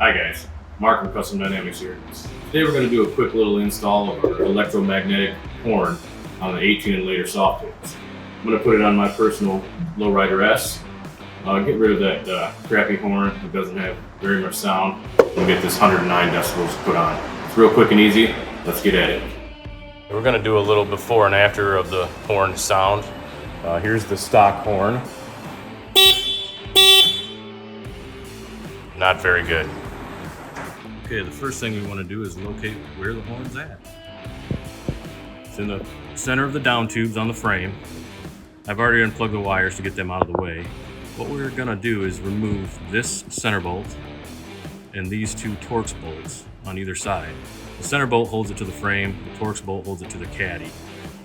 Hi guys, Mark from Custom Dynamics here. Today we're going to do a quick little install of our electromagnetic horn on the 18 and later Softails. I'm going to put it on my personal Lowrider S. Get rid of that crappy horn that doesn't have very much sound and get this 109 decibels put on. It's real quick and easy. Let's get at it. We're going to do a little before and after of the horn sound. Here's the stock horn. Not very good. Okay, the first thing we want to do is locate where the horn's at. It's in the center of the down tubes on the frame. I've already unplugged the wires to get them out of the way. What we're going to do is remove this center bolt and these two Torx bolts on either side. The center bolt holds it to the frame, the Torx bolt holds it to the caddy.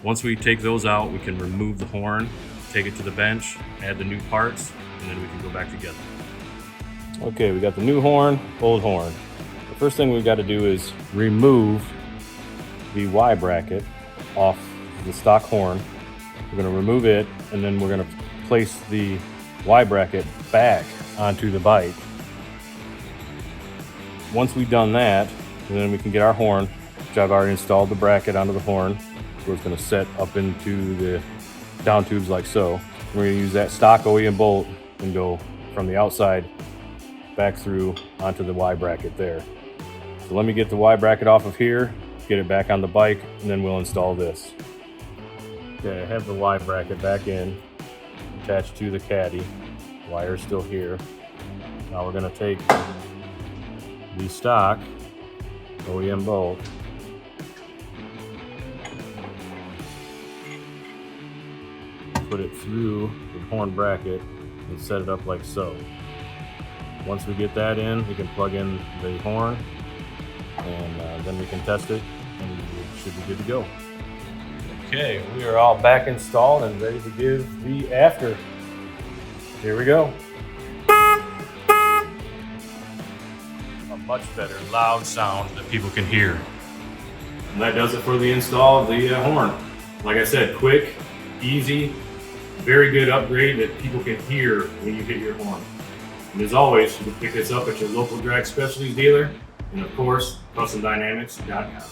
Once we take those out, we can remove the horn, take it to the bench, add the new parts, and then we can go back together. Okay, we got the new horn, old horn. The first thing we've got to do is remove the Y bracket off the stock horn. We're going to remove it, and then we're going to place the Y bracket back onto the bike. Once we've done that, then we can get our horn, which I've already installed the bracket onto the horn, where it's going to set up into the down tubes like so. We're going to use that stock OEM bolt and go from the outside back through onto the Y bracket there. So let me get the Y bracket off of here, get it back on the bike, and then we'll install this. Okay, I have the Y bracket back in, attached to the caddy. Wire's still here. Now we're going to take the stock OEM bolt, put it through the horn bracket and set it up like so. Once we get that in, we can plug in the horn, and then we can test it, and we should be good to go. Okay, we are all back installed and ready to give the after. Here we go. A much better loud sound that people can hear. And that does it for the install of the horn. Like I said, quick, easy, very good upgrade that people can hear when you hit your horn. And as always, you can pick this up at your local drag specialties dealer, and of course, CustomDynamics.com.